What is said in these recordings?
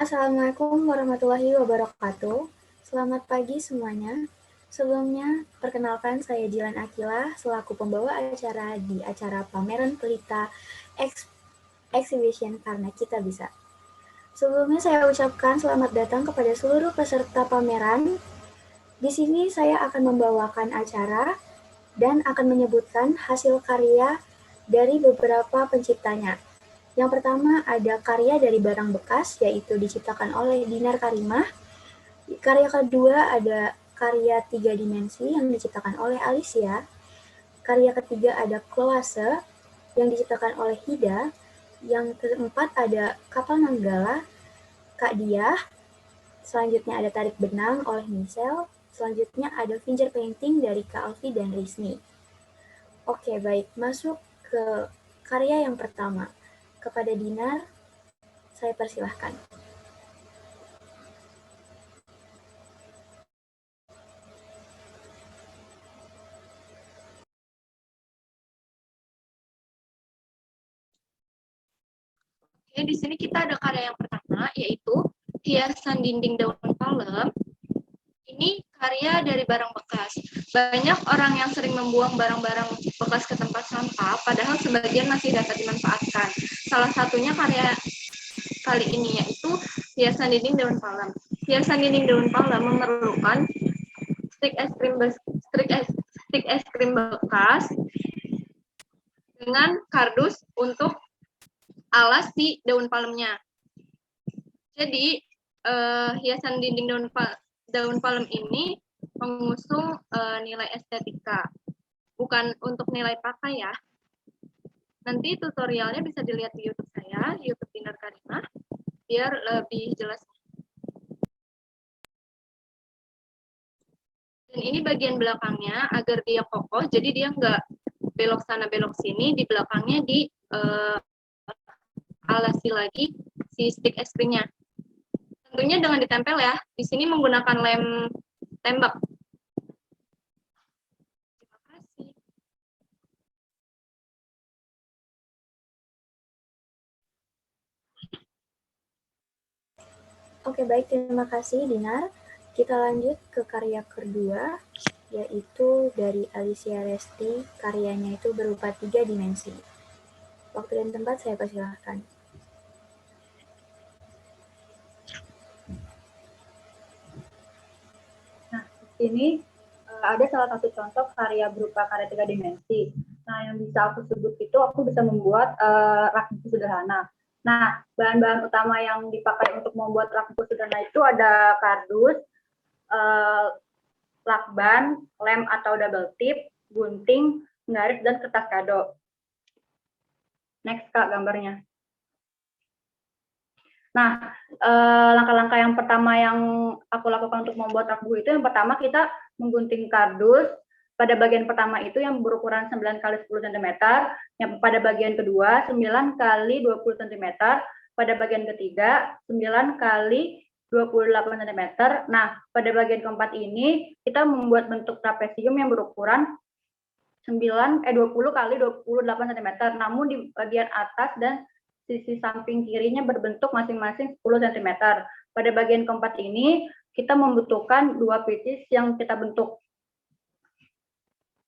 Assalamualaikum warahmatullahi wabarakatuh. Selamat pagi semuanya. Sebelumnya, perkenalkan saya Jilan Akila selaku pembawa acara di acara pameran Pelita Exhibition Karena Kita Bisa. Sebelumnya saya ucapkan selamat datang kepada seluruh peserta pameran. Di sini saya akan membawakan acara dan akan menyebutkan hasil karya dari beberapa penciptanya. Yang pertama ada karya dari barang bekas, yaitu diciptakan oleh Dinar Karimah. Karya kedua ada karya 3 dimensi yang diciptakan oleh Alicia. Karya ketiga ada Kloase yang diciptakan oleh Hida. Yang keempat ada Kapal Nanggala, Kak Diah. Selanjutnya ada Tarik Benang oleh Michelle. Selanjutnya ada Finger Painting dari Kak Alfi dan Rizny. Oke, baik. Masuk ke karya yang pertama. Kepada Dinar, saya persilahkan. Oke, di sini kita ada karya yang pertama, yaitu hiasan dinding daun palem. Ini karya dari barang bekas. Banyak orang yang sering membuang barang-barang bekas ke tempat sampah, padahal sebagian masih dapat dimanfaatkan. Salah satunya karya kali ini, yaitu hiasan dinding daun palem. Hiasan dinding daun palem memerlukan stik es krim bekas dengan kardus untuk alas si daun palemnya. Jadi hiasan dinding daun palem ini mengusung nilai estetika, bukan untuk nilai pakai ya. Nanti tutorialnya bisa dilihat di YouTube saya, YouTube Dinar Karimah, biar lebih jelas. Dan ini bagian belakangnya agar dia kokoh, jadi dia nggak belok sana belok sini. Di belakangnya di alasi lagi si stick es krimnya. Tentunya dengan ditempel ya. Di sini menggunakan lem tembak. Terima kasih. Oke, baik. Terima kasih, Dinar. Kita lanjut ke karya kedua, yaitu dari Alicia Resti. Karyanya itu berupa 3 dimensi. Waktu dan tempat saya persilahkan. Nah, di sini ada salah satu contoh karya berupa karya 3 dimensi. Nah, yang bisa aku sebut itu aku bisa membuat rak buku sederhana. Nah, bahan-bahan utama yang dipakai untuk membuat rak buku sederhana itu ada kardus, lakban, lem atau double tip, gunting, penggaris, dan kertas kado. Next, Kak, gambarnya. Nah, langkah-langkah yang pertama yang aku lakukan untuk membuat rak buku itu, yang pertama kita menggunting kardus. Pada bagian pertama itu yang berukuran 9 x 10 cm, yang pada bagian kedua 9 x 20 cm, pada bagian ketiga 9 x 28 cm. Nah, pada bagian keempat ini kita membuat bentuk trapesium yang berukuran 20 x 28 cm, namun di bagian atas dan sisi samping kirinya berbentuk masing-masing 10 cm. Pada bagian keempat ini kita membutuhkan 2 pieces yang kita bentuk.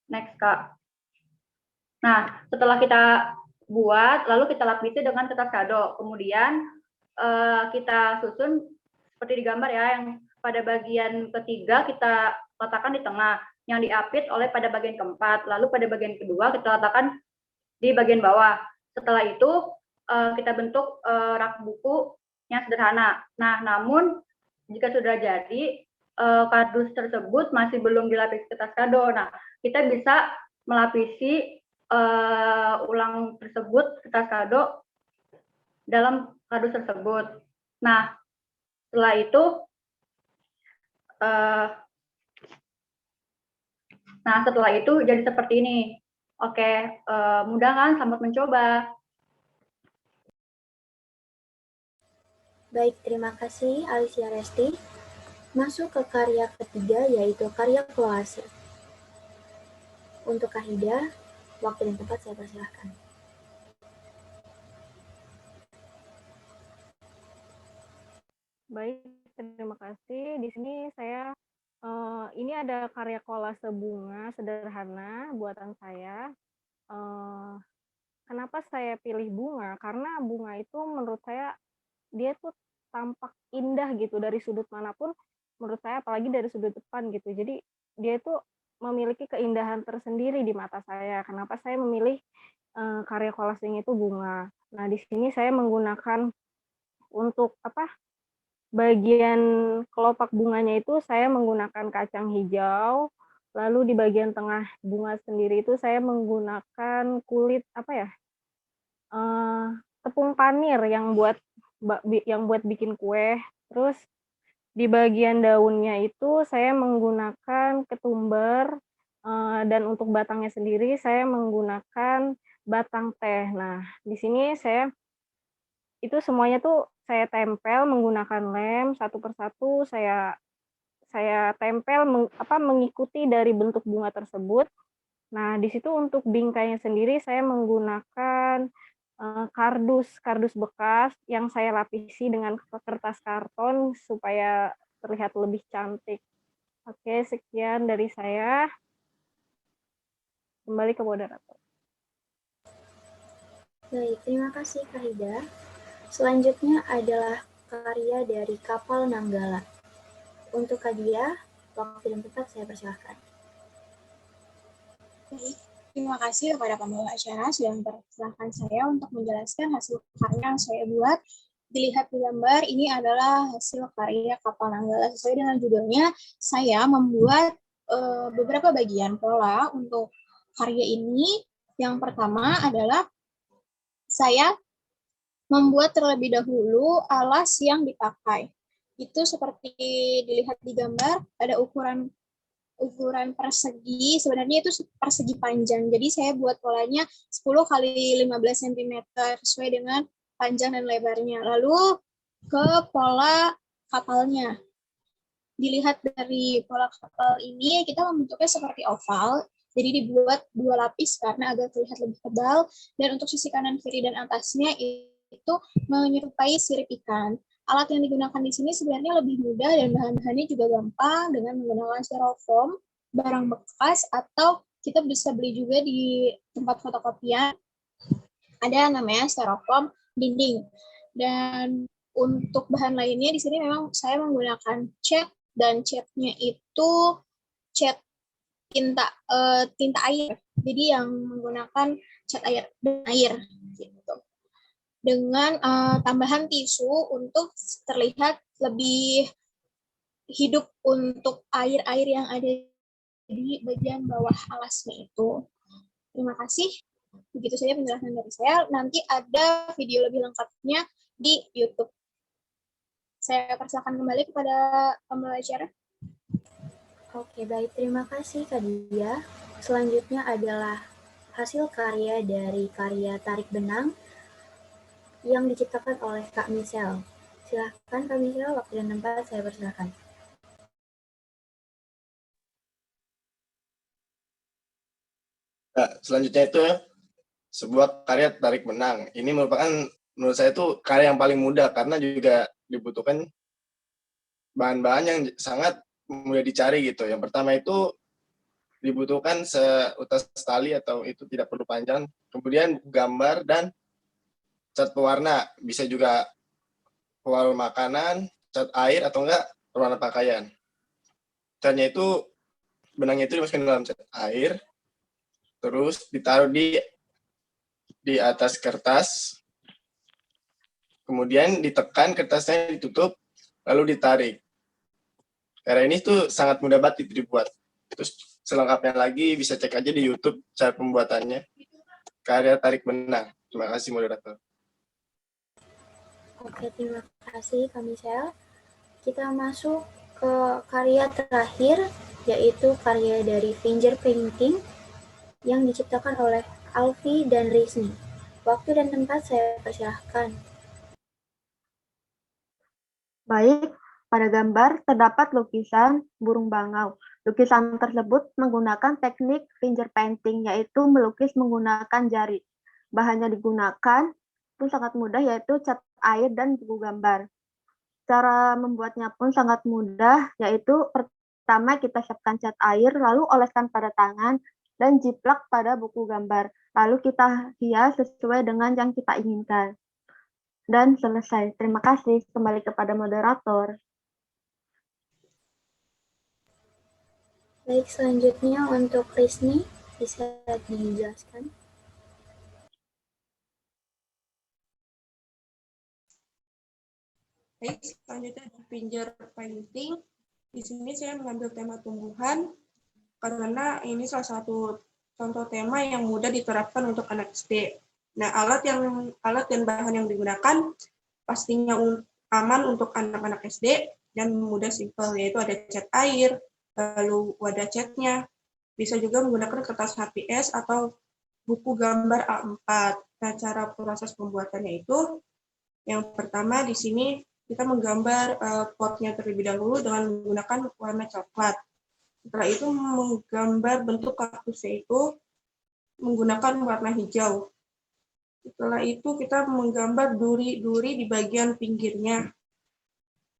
Next, Kak. Nah, setelah kita buat, lalu kita lapisi dengan kertas kado. Kemudian kita susun seperti di gambar ya, yang pada bagian ketiga kita letakkan di tengah, yang diapit oleh pada bagian keempat. Lalu pada bagian kedua kita letakkan di bagian bawah. Setelah itu kita bentuk rak buku yang sederhana. Nah, namun jika sudah jadi kardus tersebut masih belum dilapisi kertas kado. Nah, kita bisa melapisi ulang tersebut, kertas kado, dalam kardus tersebut. Nah, setelah itu, jadi seperti ini. Oke, mudah kan? Selamat mencoba. Baik, terima kasih Alicia Resti. Masuk ke karya ketiga, yaitu karya Kloase. Untuk Kahida, waktu dan tempat saya persilahkan. Baik, terima kasih. Di sini saya ini ada karya kolase bunga sederhana buatan saya. Eh, Kenapa saya pilih bunga? Karena bunga itu menurut saya dia tuh tampak indah gitu dari sudut manapun. Menurut saya, apalagi dari sudut depan gitu. Jadi dia itu memiliki keindahan tersendiri di mata saya. Kenapa saya memilih karya kolasenya itu bunga? Nah, di sini saya menggunakan untuk bagian kelopak bunganya itu saya menggunakan kacang hijau, lalu di bagian tengah bunga sendiri itu saya menggunakan kulit tepung panir yang buat bikin kue. Terus di bagian daunnya itu saya menggunakan ketumbar, dan untuk batangnya sendiri saya menggunakan batang teh. Nah, di sini itu semuanya tuh saya tempel menggunakan lem satu persatu, saya tempel mengikuti dari bentuk bunga tersebut. Nah, di situ untuk bingkainya sendiri saya menggunakan kardus bekas yang saya lapisi dengan kertas karton supaya terlihat lebih cantik. Oke, sekian dari saya. Kembali ke moderator. Baik, terima kasih Kak Hida. Selanjutnya adalah karya dari Kapal Nanggala. Untuk Kak Dia, waktu dan tempat saya persilahkan. Baik, terima kasih kepada pembawa acara sudah mempersilahkan saya untuk menjelaskan hasil karya yang saya buat. Dilihat di gambar, ini adalah hasil karya Kapal Nanggala. Sesuai dengan judulnya, saya membuat beberapa bagian pola untuk karya ini. Yang pertama adalah saya membuat terlebih dahulu alas yang dipakai. Itu seperti dilihat di gambar, ada ukuran persegi, sebenarnya itu persegi panjang. Jadi saya buat polanya 10 kali 15 cm sesuai dengan panjang dan lebarnya. Lalu ke pola kapalnya. Dilihat dari pola kapal ini, kita membentuknya seperti oval. Jadi dibuat 2 lapis karena agar terlihat lebih tebal. Dan untuk sisi kanan, kiri, dan atasnya itu menyerupai sirip ikan. Alat yang digunakan di sini sebenarnya lebih mudah dan bahan-bahannya juga gampang dengan menggunakan styrofoam, barang bekas, atau kita bisa beli juga di tempat fotokopian. Ada namanya styrofoam dinding. Dan untuk bahan lainnya di sini memang saya menggunakan cat, dan catnya itu cat tinta air. Jadi yang menggunakan cat air dan air gitu. Dengan tambahan tisu untuk terlihat lebih hidup untuk air-air yang ada di bagian bawah alasnya itu. Terima kasih. Begitu saja penjelasan dari saya. Nanti ada video lebih lengkapnya di YouTube. Saya persilakan kembali kepada pembawa acara. Oke, baik. Terima kasih Kak Dia. Selanjutnya adalah hasil karya dari karya Tarik Benang yang diciptakan oleh Kak Michelle. Silahkan Kak Michelle, waktu dan tempat saya persilahkan. Nah, selanjutnya itu sebuah karya tarik benang. Ini merupakan menurut saya itu karya yang paling mudah karena juga dibutuhkan bahan-bahan yang sangat mudah dicari gitu. Yang pertama itu dibutuhkan seutas tali atau itu tidak perlu panjang. Kemudian gambar dan cat pewarna, bisa juga pewarna makanan, cat air atau enggak pewarna pakaian. Caranya itu benangnya itu dimasukkan dalam cat air, terus ditaruh di atas kertas, kemudian ditekan kertasnya, ditutup, lalu ditarik. Karena ini tuh sangat mudah banget dibuat. Terus selengkapnya lagi bisa cek aja di YouTube cara pembuatannya. Karya tarik benang. Terima kasih moderator. Oke, terima kasih Kak Michelle. Kita masuk ke karya terakhir, yaitu karya dari Finger Painting yang diciptakan oleh Alfi dan Rizny. Waktu dan tempat saya persilahkan. Baik, pada gambar terdapat lukisan burung bangau. Lukisan tersebut menggunakan teknik finger painting, yaitu melukis menggunakan jari. Bahan yang digunakan pun sangat mudah, yaitu cat air dan buku gambar. Cara membuatnya pun sangat mudah, yaitu pertama kita siapkan cat air, lalu oleskan pada tangan, dan jiplak pada buku gambar. Lalu kita hias sesuai dengan yang kita inginkan. Dan selesai. Terima kasih. Kembali kepada moderator. Baik, selanjutnya untuk Risni, bisa dijelaskan? Baik, selanjutnya ada finger painting. Di sini saya mengambil tema tumbuhan karena ini salah satu contoh tema yang mudah diterapkan untuk anak SD. Nah, alat dan bahan yang digunakan pastinya aman untuk anak-anak SD dan mudah simpel, yaitu ada cat air, lalu wadah catnya, bisa juga menggunakan kertas HPS atau buku gambar A4. Nah, cara proses pembuatannya itu, yang pertama di sini kita menggambar potnya terlebih dahulu dengan menggunakan warna coklat. Setelah itu menggambar bentuk kaktusnya itu menggunakan warna hijau. Setelah itu kita menggambar duri-duri di bagian pinggirnya.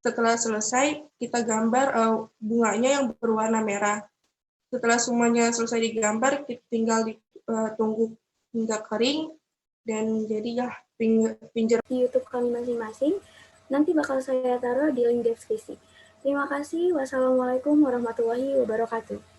Setelah selesai, kita gambar bunganya yang berwarna merah. Setelah semuanya selesai digambar, kita tinggal tunggu hingga kering, dan jadilah finger di YouTube kami masing-masing. Nanti bakal saya taruh di link deskripsi. Terima kasih. Wassalamualaikum warahmatullahi wabarakatuh.